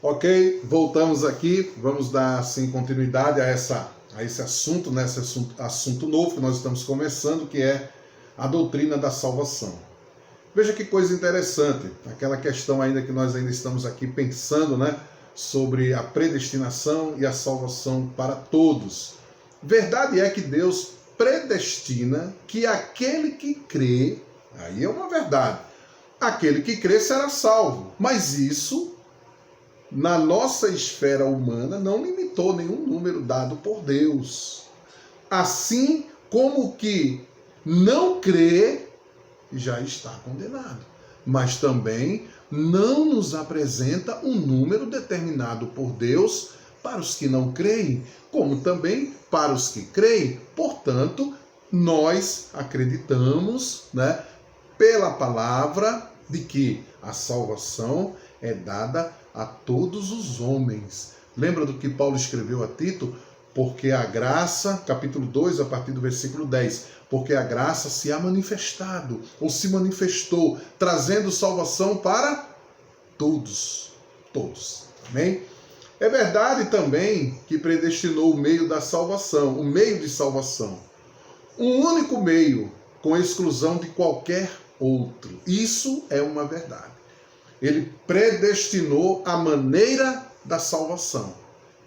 Ok, voltamos aqui, vamos dar assim continuidade a esse assunto, né? Esse assunto novo que nós estamos começando, que é a doutrina da salvação. Veja que coisa interessante, aquela questão ainda que nós ainda estamos aqui pensando, né? Sobre a predestinação e a salvação para todos. Verdade é que Deus predestina que aquele que crê, aí é uma verdade, aquele que crê será salvo, mas isso na nossa esfera humana não limitou nenhum número dado por Deus. Assim como que não crê já está condenado. Mas também não nos apresenta um número determinado por Deus para os que não creem, como também para os que creem. Portanto, nós acreditamos, né, pela palavra de que a salvação é dada a todos os homens. Lembra do que Paulo escreveu a Tito? Porque a graça, capítulo 2, a partir do versículo 10, porque a graça se há manifestado, ou se manifestou, trazendo salvação para todos. Todos. Amém? É verdade também que predestinou o meio da salvação, o meio de salvação. Um único meio, com exclusão de qualquer outro. Isso é uma verdade. Ele predestinou a maneira da salvação.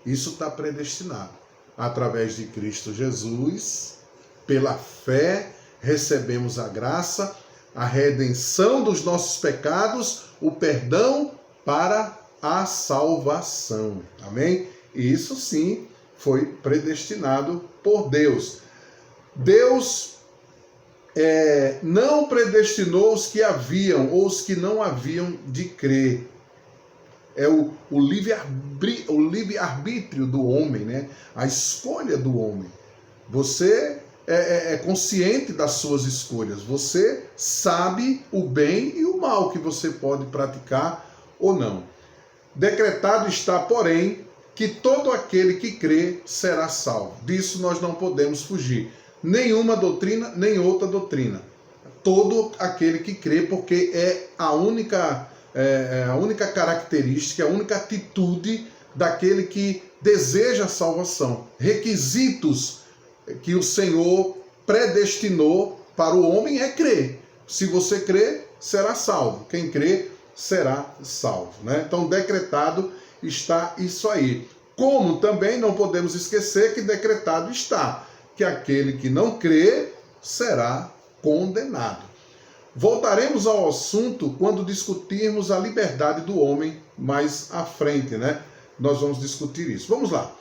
Isso está predestinado. Através de Cristo Jesus, pela fé, recebemos a graça, a redenção dos nossos pecados, o perdão para a salvação. Amém? E isso sim foi predestinado por Deus. Deus não predestinou os que haviam ou os que não haviam de crer. É o livre-arbítrio do homem, né? A escolha do homem. Você é consciente das suas escolhas. Você sabe o bem e o mal que você pode praticar ou não. Decretado está, porém, que todo aquele que crê será salvo. Disso nós não podemos fugir. Nenhuma doutrina, nem outra doutrina. Todo aquele que crê, porque é a única característica, a única atitude daquele que deseja a salvação. Requisitos que o Senhor predestinou para o homem é crer. Se você crer, será salvo. Quem crê, será salvo. Né? Então, decretado está isso aí. Como também não podemos esquecer que decretado está que aquele que não crê será condenado. Voltaremos ao assunto quando discutirmos a liberdade do homem mais à frente, né? Nós vamos discutir isso. Vamos lá.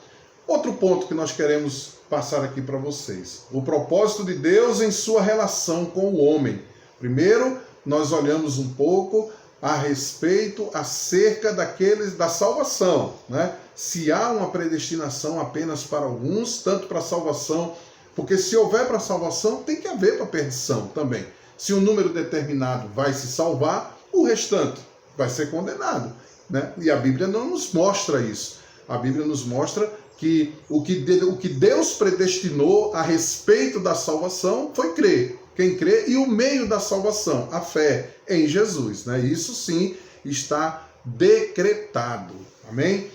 Outro ponto que nós queremos passar aqui para vocês. O propósito de Deus em sua relação com o homem. Primeiro, nós olhamos um pouco a respeito acerca da salvação, né? Se há uma predestinação apenas para alguns, tanto para a salvação, porque se houver para a salvação, tem que haver para a perdição também. Se um número determinado vai se salvar, o restante vai ser condenado, né? E a Bíblia não nos mostra isso. A Bíblia nos mostra que o que Deus predestinou a respeito da salvação foi crer. Quem crê, e o meio da salvação, a fé em Jesus, né? Isso sim está decretado. Amém?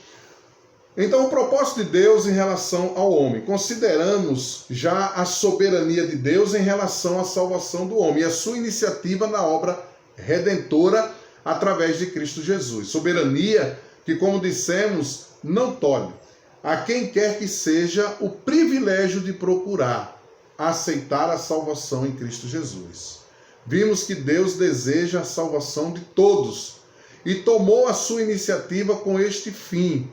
Então, o propósito de Deus em relação ao homem. Consideramos já a soberania de Deus em relação à salvação do homem e a sua iniciativa na obra redentora através de Cristo Jesus. Soberania que, como dissemos, não tolhe a quem quer que seja o privilégio de procurar aceitar a salvação em Cristo Jesus. Vimos que Deus deseja a salvação de todos e tomou a sua iniciativa com este fim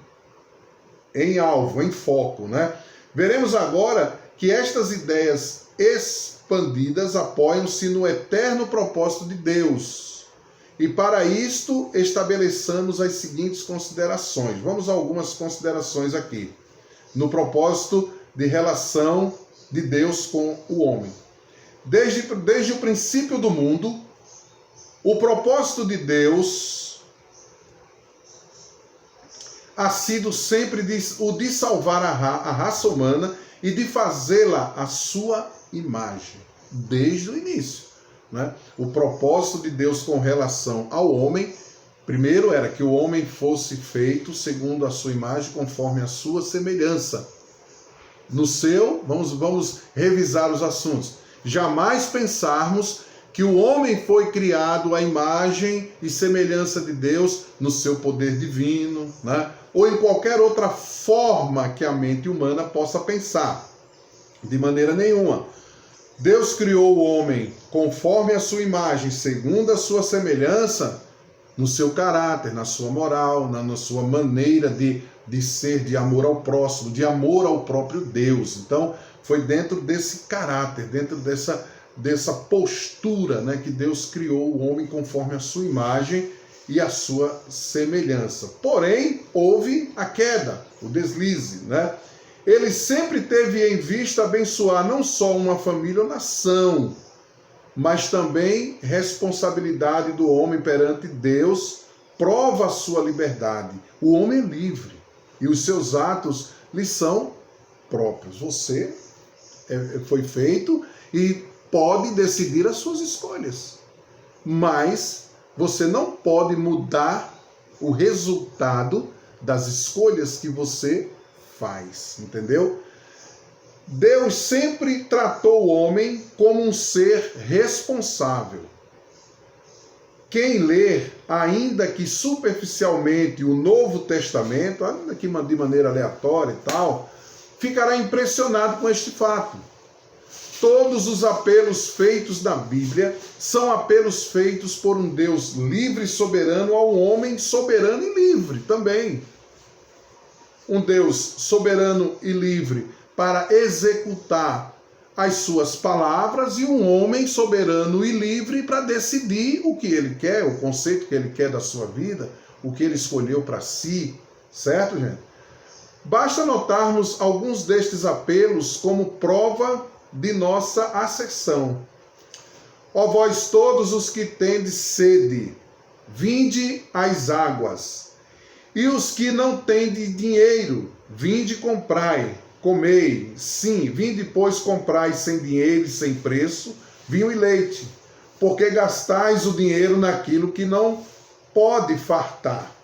em alvo, em foco, né? Veremos agora que estas ideias expandidas apoiam-se no eterno propósito de Deus. E para isto estabelecemos as seguintes considerações. Vamos a algumas considerações aqui. No propósito de relação de Deus com o homem. Desde o princípio do mundo, o propósito de Deus ha sido sempre o de salvar a raça humana e de fazê-la à sua imagem, desde o início. Né? O propósito de Deus com relação ao homem Primeiro era que o homem fosse feito segundo a sua imagem, conforme a sua semelhança. Vamos revisar os assuntos. Jamais pensarmos que o homem foi criado à imagem e semelhança de Deus no seu poder divino, né? Ou em qualquer outra forma que a mente humana possa pensar. De maneira nenhuma. Deus criou o homem conforme a sua imagem, segundo a sua semelhança, no seu caráter, na sua moral, na sua maneira de ser, de amor ao próximo, de amor ao próprio Deus. Então, foi dentro desse caráter, dentro dessa postura, né, que Deus criou o homem conforme a sua imagem e a sua semelhança. Porém, houve a queda, o deslize, né? Ele sempre teve em vista abençoar não só uma família ou nação, mas também responsabilidade do homem perante Deus, prova a sua liberdade. O homem é livre e os seus atos lhe são próprios. Você foi feito e pode decidir as suas escolhas, mas você não pode mudar o resultado das escolhas que você faz, entendeu? Deus sempre tratou o homem como um ser responsável. Quem ler, ainda que superficialmente, o Novo Testamento, ainda que de maneira aleatória e tal, ficará impressionado com este fato. Todos os apelos feitos na Bíblia são apelos feitos por um Deus livre e soberano ao homem soberano e livre também. Um Deus soberano e livre para executar as suas palavras e um homem soberano e livre para decidir o que ele quer, o conceito que ele quer da sua vida, o que ele escolheu para si, certo, gente? Basta notarmos alguns destes apelos como prova de nossa acessão. Ó vós todos os que tendes sede, vinde às águas. E os que não tendes dinheiro, vinde comprai, comei. Sim, vinde, pois, comprai sem dinheiro e sem preço, vinho e leite, porque gastais o dinheiro naquilo que não pode fartar.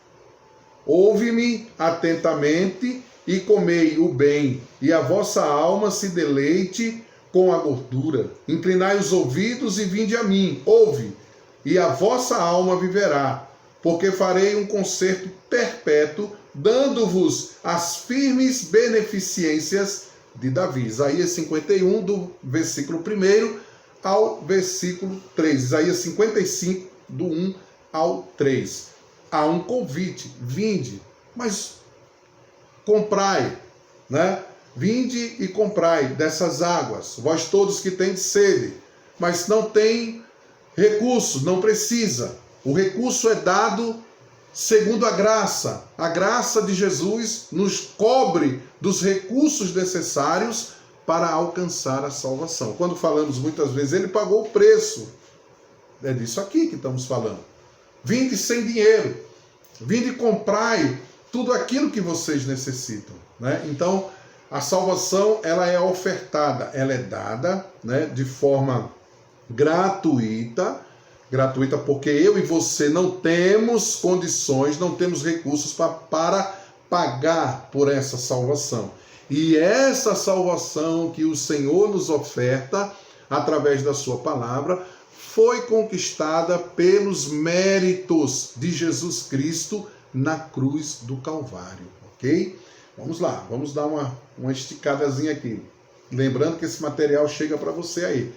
Ouve-me atentamente e comei o bem, e a vossa alma se deleite com a gordura. Inclinai os ouvidos e vinde a mim. Ouve, e a vossa alma viverá, porque farei um concerto perpétuo, dando-vos as firmes beneficências de Davi. Isaías 51, do versículo 1 ao versículo 3. Isaías 55, do 1 ao 3. Há um convite, vinde, mas comprai, né? Vinde e comprai dessas águas, vós todos que tendes sede, mas não tem recurso, não precisa. O recurso é dado segundo a graça. A graça de Jesus nos cobre dos recursos necessários para alcançar a salvação. Quando falamos muitas vezes, ele pagou o preço. É disso aqui que estamos falando. Vinde sem dinheiro, vinde e comprai tudo aquilo que vocês necessitam, né? Então, a salvação, ela é ofertada, ela é dada, né, de forma gratuita porque eu e você não temos condições, não temos recursos para pagar por essa salvação. E essa salvação que o Senhor nos oferta, através da sua palavra, foi conquistada pelos méritos de Jesus Cristo na cruz do Calvário, ok? Vamos lá, vamos dar uma esticadazinha aqui. Lembrando que esse material chega para você aí,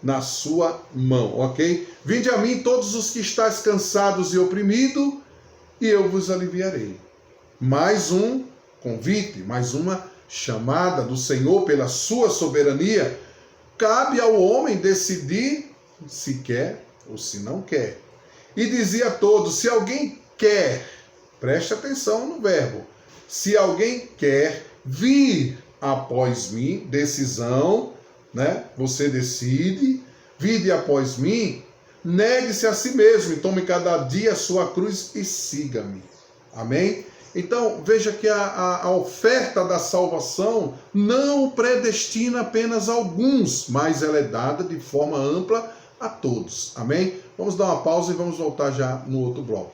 na sua mão, ok? Vinde a mim todos os que estáis cansados e oprimidos, e eu vos aliviarei. Mais um convite, mais uma chamada do Senhor pela sua soberania. Cabe ao homem decidir se quer ou se não quer. E dizia a todos, se alguém quer, preste atenção no verbo, se alguém quer vir após mim, decisão, né? Você decide, vinde após mim, negue-se a si mesmo e tome cada dia a sua cruz e siga-me. Amém? Então, veja que a oferta da salvação não predestina apenas alguns, mas ela é dada de forma ampla a todos. Amém? Vamos dar uma pausa e vamos voltar já no outro bloco.